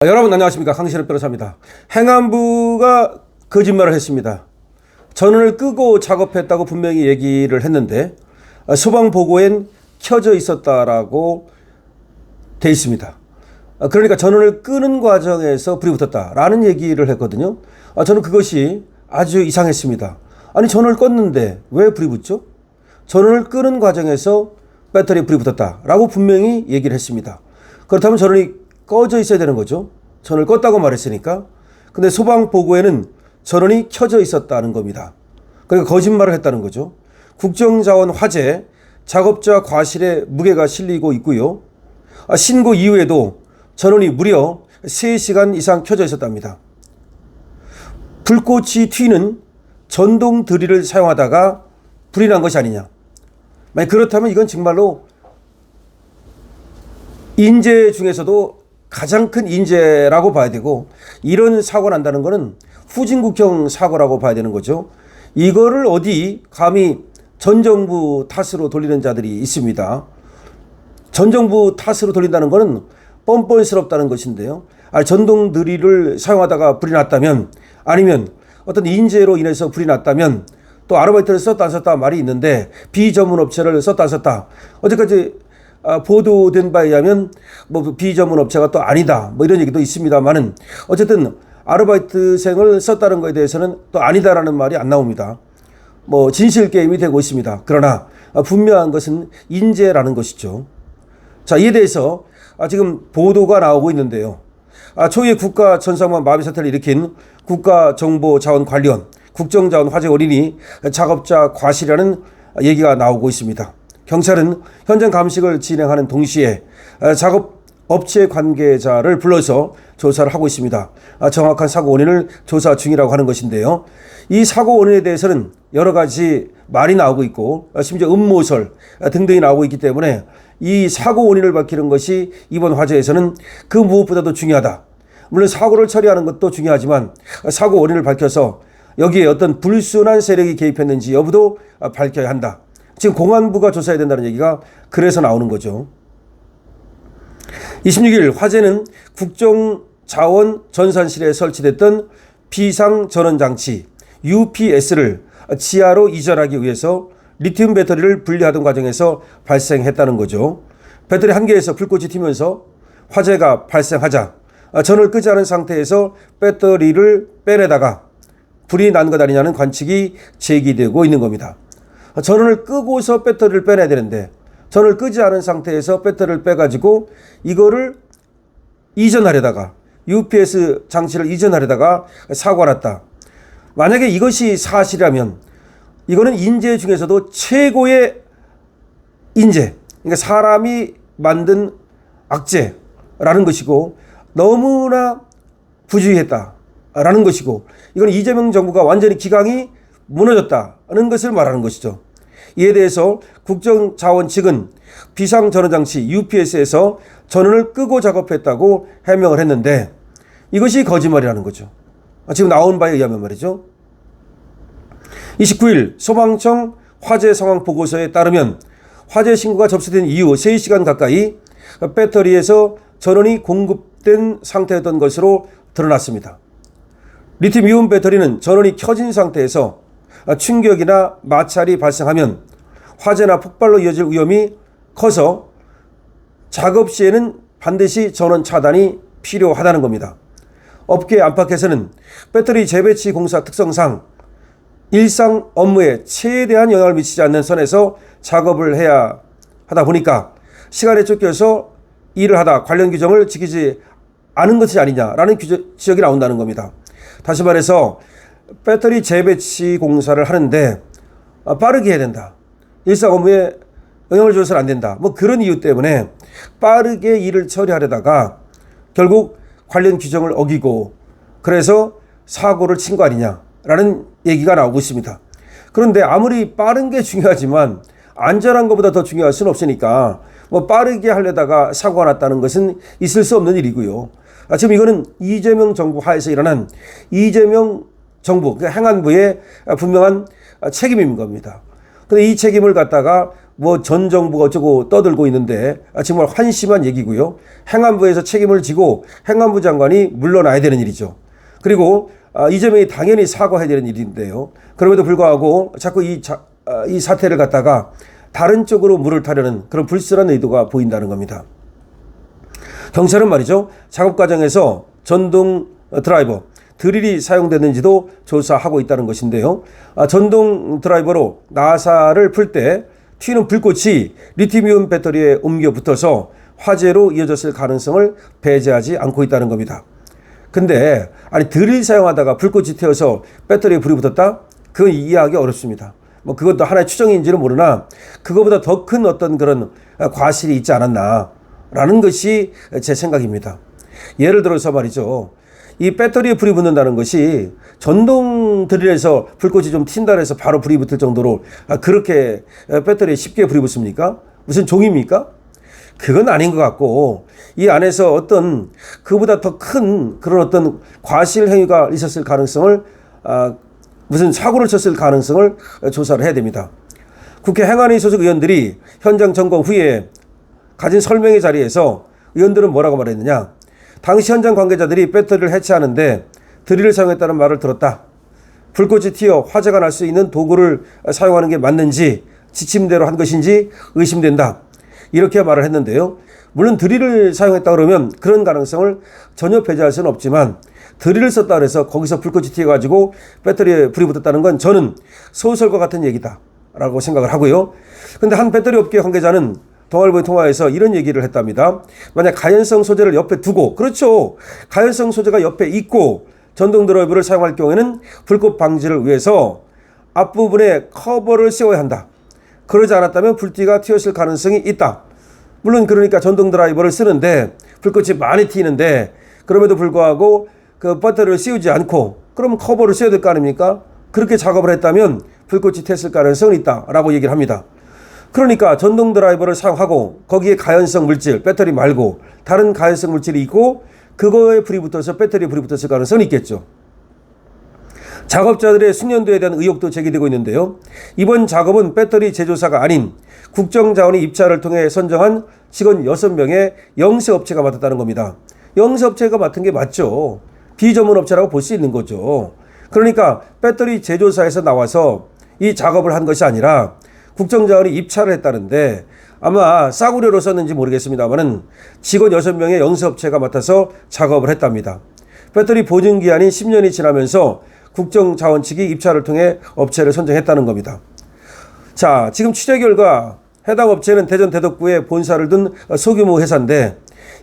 여러분 안녕하십니까, 강신업 변호사입니다. 행안부가 거짓말을 했습니다. 전원을 끄고 작업했다고 분명히 얘기를 했는데 소방 보고엔 켜져 있었다라고 돼 있습니다. 그러니까 전원을 끄는 과정에서 불이 붙었다라는 얘기를 했거든요. 저는 그것이 아주 이상했습니다. 아니, 전원을 껐는데 왜 불이 붙죠? 전원을 끄는 과정에서 배터리에 불이 붙었다라고 분명히 얘기를 했습니다. 그렇다면 전원이 꺼져 있어야 되는 거죠. 전원을 껐다고 말했으니까. 근데 소방 보고에는 전원이 켜져 있었다는 겁니다. 그러니까 거짓말을 했다는 거죠. 국정자원 화재, 작업자 과실에 무게가 실리고 있고요. 신고 이후에도 전원이 무려 3시간 이상 켜져 있었답니다. 불꽃이 튀는 전동 드릴을 사용하다가 불이 난 것이 아니냐. 만약 그렇다면 이건 정말로 인재 중에서도 가장 큰 인재라고 봐야 되고, 이런 사고 난다는 것은 후진국형 사고라고 봐야 되는 거죠. 이거를 어디 감히 전 정부 탓으로 돌리는 자들이 있습니다. 전 정부 탓으로 돌린다는 것은 뻔뻔스럽다는 것인데요. 전동 드릴을 사용하다가 불이 났다면, 아니면 어떤 인재로 인해서 불이 났다면, 또 아르바이트를 썼다 안 썼다 말이 있는데 비전문 업체를 썼다 안 썼다, 어제까지 보도된 바에 의하면 비전문 업체가 또 아니다, 이런 얘기도 있습니다만은, 어쨌든 아르바이트생을 썼다는 것에 대해서는 또 아니다라는 말이 안 나옵니다. 진실 게임이 되고 있습니다. 그러나 분명한 것은 인재라는 것이죠. 자, 이에 대해서 지금 보도가 나오고 있는데요. 초유의 국가 전상만 마비 사태를 일으킨 국가정보자원관리원, 국정자원화재원인이 작업자 과실이라는 얘기가 나오고 있습니다. 경찰은 현장 감식을 진행하는 동시에 작업 업체 관계자를 불러서 조사를 하고 있습니다. 정확한 사고 원인을 조사 중이라고 하는 것인데요. 이 사고 원인에 대해서는 여러 가지 말이 나오고 있고, 심지어 음모설 등등이 나오고 있기 때문에 이 사고 원인을 밝히는 것이 이번 화재에서는 그 무엇보다도 중요하다. 물론 사고를 처리하는 것도 중요하지만 사고 원인을 밝혀서 여기에 어떤 불순한 세력이 개입했는지 여부도 밝혀야 한다. 지금 공안부가 조사해야 된다는 얘기가 그래서 나오는 거죠. 26일 화재는 국정자원 전산실에 설치됐던 비상전원장치 UPS를 지하로 이전하기 위해서 리튬 배터리를 분리하던 과정에서 발생했다는 거죠. 배터리 한 개에서 불꽃이 튀면서 화재가 발생하자 전원을 끄지 않은 상태에서 배터리를 빼내다가 불이 난 것 아니냐는 관측이 제기되고 있는 겁니다. 전원을 끄고서 배터리를 빼내야 되는데 전원을 끄지 않은 상태에서 배터리를 빼가지고 이거를 이전하려다가, UPS 장치를 이전하려다가 사고가 났다. 만약에 이것이 사실이라면 이거는 인재 중에서도 최고의 인재, 그러니까 사람이 만든 악재라는 것이고 너무나 부주의했다라는 것이고, 이건 이재명 정부가 완전히 기강이 무너졌다는 것을 말하는 것이죠. 이에 대해서 국정자원 측은 비상전원장치 UPS에서 전원을 끄고 작업했다고 해명을 했는데 이것이 거짓말이라는 거죠. 지금 나온 바에 의하면 말이죠. 29일 소방청 화재 상황 보고서에 따르면 화재 신고가 접수된 이후 3시간 가까이 배터리에서 전원이 공급된 상태였던 것으로 드러났습니다. 리튬이온 배터리는 전원이 켜진 상태에서 충격이나 마찰이 발생하면 화재나 폭발로 이어질 위험이 커서 작업 시에는 반드시 전원 차단이 필요하다는 겁니다. 업계 안팎에서는 배터리 재배치 공사 특성상 일상 업무에 최대한 영향을 미치지 않는 선에서 작업을 해야 하다 보니까 시간에 쫓겨서 일을 하다 관련 규정을 지키지 않은 것이 아니냐라는 지적이 나온다는 겁니다. 다시 말해서 배터리 재배치 공사를 하는데 빠르게 해야 된다. 일상 업무에 영향을 줘서는 안 된다. 그런 이유 때문에 빠르게 일을 처리하려다가 결국 관련 규정을 어기고 그래서 사고를 친 거 아니냐라는 얘기가 나오고 있습니다. 그런데 아무리 빠른 게 중요하지만 안전한 것보다 더 중요할 수는 없으니까 빠르게 하려다가 사고가 났다는 것은 있을 수 없는 일이고요. 지금 이거는 이재명 정부 하에서 일어난 이재명 정부, 행안부의 분명한 책임인 겁니다. 근데 이 책임을 갖다가 뭐 전 정부가 어쩌고 떠들고 있는데 정말 환심한 얘기고요. 행안부에서 책임을 지고 행안부 장관이 물러나야 되는 일이죠. 그리고 이재명이 당연히 사과해야 되는 일인데요. 그럼에도 불구하고 자꾸 이 사태를 갖다가 다른 쪽으로 물을 타려는 그런 불순한 의도가 보인다는 겁니다. 경찰은 말이죠. 작업 과정에서 전동 드라이버, 드릴이 사용됐는지도 조사하고 있다는 것인데요. 전동 드라이버로 나사를 풀 때 튀는 불꽃이 리튬이온 배터리에 옮겨 붙어서 화재로 이어졌을 가능성을 배제하지 않고 있다는 겁니다. 근데 드릴 사용하다가 불꽃이 튀어서 배터리에 불이 붙었다? 그건 이해하기 어렵습니다. 뭐 그것도 하나의 추정인지는 모르나 그거보다 더 큰 어떤 그런 과실이 있지 않았나라는 것이 제 생각입니다. 예를 들어서 말이죠. 이 배터리에 불이 붙는다는 것이 전동 드릴에서 불꽃이 좀 튄다 해서 바로 불이 붙을 정도로 그렇게 배터리에 쉽게 불이 붙습니까? 무슨 종입니까? 그건 아닌 것 같고 이 안에서 어떤 그보다 더 큰 그런 어떤 과실 행위가 있었을 가능성을 무슨 사고를 쳤을 가능성을 조사를 해야 됩니다. 국회 행안위 소속 의원들이 현장 점검 후에 가진 설명의 자리에서 의원들은 뭐라고 말했느냐. 당시 현장 관계자들이 배터리를 해체하는데 드릴을 사용했다는 말을 들었다. 불꽃이 튀어 화재가 날 수 있는 도구를 사용하는 게 맞는지 지침대로 한 것인지 의심된다. 이렇게 말을 했는데요. 물론 드릴을 사용했다 그러면 그런 가능성을 전혀 배제할 수는 없지만 드릴을 썼다 그래서 거기서 불꽃이 튀어가지고 배터리에 불이 붙었다는 건 저는 소설과 같은 얘기다 라고 생각을 하고요. 근데 한 배터리 업계 관계자는 동아일보에 통화해서 이런 얘기를 했답니다. 만약 가연성 소재를 옆에 두고, 그렇죠. 가연성 소재가 옆에 있고 전동 드라이버를 사용할 경우에는 불꽃 방지를 위해서 앞부분에 커버를 씌워야 한다. 그러지 않았다면 불띠가 튀었을 가능성이 있다. 물론 그러니까 전동 드라이버를 쓰는데 불꽃이 많이 튀는데 그럼에도 불구하고 그 배터리를 씌우지 않고 그럼 커버를 씌워야 될 거 아닙니까? 그렇게 작업을 했다면 불꽃이 튀었을 가능성은 있다라고 얘기를 합니다. 그러니까 전동 드라이버를 사용하고 거기에 가연성 물질, 배터리 말고 다른 가연성 물질이 있고 그거에 불이 붙어서 배터리에 불이 붙었을 가능성은 있겠죠. 작업자들의 숙련도에 대한 의혹도 제기되고 있는데요. 이번 작업은 배터리 제조사가 아닌 국정자원위 입찰을 통해 선정한 직원 6명의 영세업체가 맡았다는 겁니다. 영세업체가 맡은 게 맞죠. 비전문업체라고 볼 수 있는 거죠. 그러니까 배터리 제조사에서 나와서 이 작업을 한 것이 아니라 국정자원이 입찰을 했다는데 아마 싸구려로 썼는지 모르겠습니다만은 직원 6명의 영세업체가 맡아서 작업을 했답니다. 배터리 보증기한이 10년이 지나면서 국정자원 측이 입찰을 통해 업체를 선정했다는 겁니다. 자, 지금 취재 결과 해당 업체는 대전 대덕구에 본사를 둔 소규모 회사인데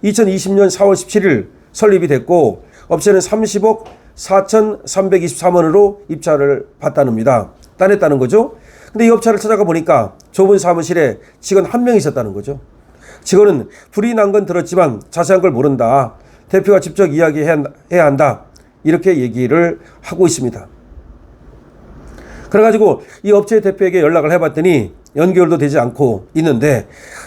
2020년 4월 17일 설립이 됐고 업체는 30억 4,323원으로 입찰을 받다는니다. 따냈다는 거죠. 근데 이 업체를 찾아가 보니까 좁은 사무실에 직원 1명 있었다는 거죠. 직원은 불이 난 건 들었지만 자세한 걸 모른다. 대표가 직접 이야기해야 한다. 이렇게 얘기를 하고 있습니다. 그래가지고 이 업체 대표에게 연락을 해봤더니 연결도 되지 않고 있는데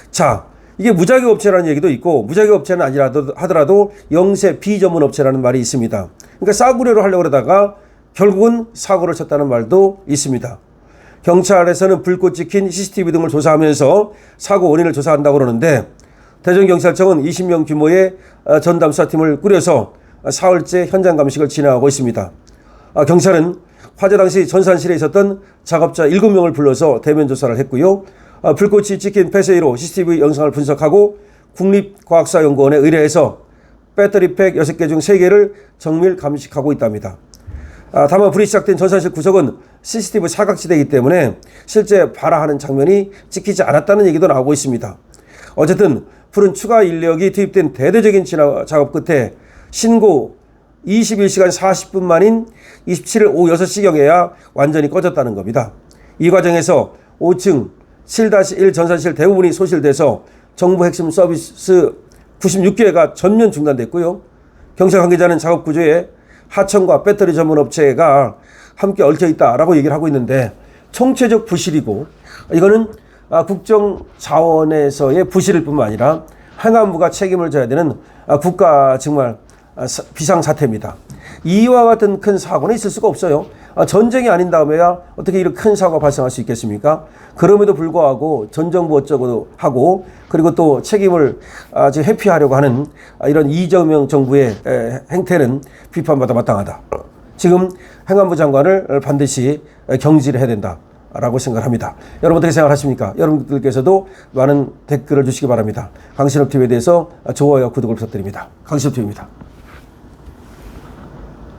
자, 이게 무자격 업체라는 얘기도 있고 무자격 업체는 아니라도 하더라도 영세 비전문 업체라는 말이 있습니다. 그러니까 싸구려로 하려고 그러다가 결국은 사고를 쳤다는 말도 있습니다. 경찰에서는 불꽃 찍힌 CCTV 등을 조사하면서 사고 원인을 조사한다고 그러는데 대전경찰청은 20명 규모의 전담 수사팀을 꾸려서 사흘째 현장 감식을 진행하고 있습니다. 경찰은 화재 당시 전산실에 있었던 작업자 7명을 불러서 대면 조사를 했고요. 불꽃이 찍힌 폐쇄기로 CCTV 영상을 분석하고 국립과학사연구원에 의뢰해서 배터리팩 6개 중 3개를 정밀 감식하고 있답니다. 다만 불이 시작된 전산실 구석은 CCTV 사각지대이기 때문에 실제 발화하는 장면이 찍히지 않았다는 얘기도 나오고 있습니다. 어쨌든 불은 추가 인력이 투입된 대대적인 작업 끝에 신고 21시간 40분 만인 27일 오후 6시경에야 완전히 꺼졌다는 겁니다. 이 과정에서 5층 7-1 전산실 대부분이 소실돼서 정부 핵심 서비스 96개가 전면 중단됐고요. 경찰 관계자는 작업 구조에 하청과 배터리 전문 업체가 함께 얽혀 있다라고 얘기를 하고 있는데 총체적 부실이고 이거는 국정 자원에서의 부실일 뿐만 아니라 행안부가 책임을 져야 되는 국가 정말 비상사태입니다. 이와 같은 큰 사고는 있을 수가 없어요. 전쟁이 아닌 다음에야 어떻게 이렇게 큰 사고가 발생할 수 있겠습니까? 그럼에도 불구하고 전 정부 어쩌고 하고 그리고 또 책임을 지금 회피하려고 하는 이런 이재명 정부의 행태는 비판받아 마땅하다. 지금 행안부 장관을 반드시 경질해야 된다라고 생각합니다. 여러분 어떻게 생각하십니까? 여러분들께서도 많은 댓글을 주시기 바랍니다. 강신업 TV에 대해서 좋아요와 구독을 부탁드립니다. 강신업 TV입니다.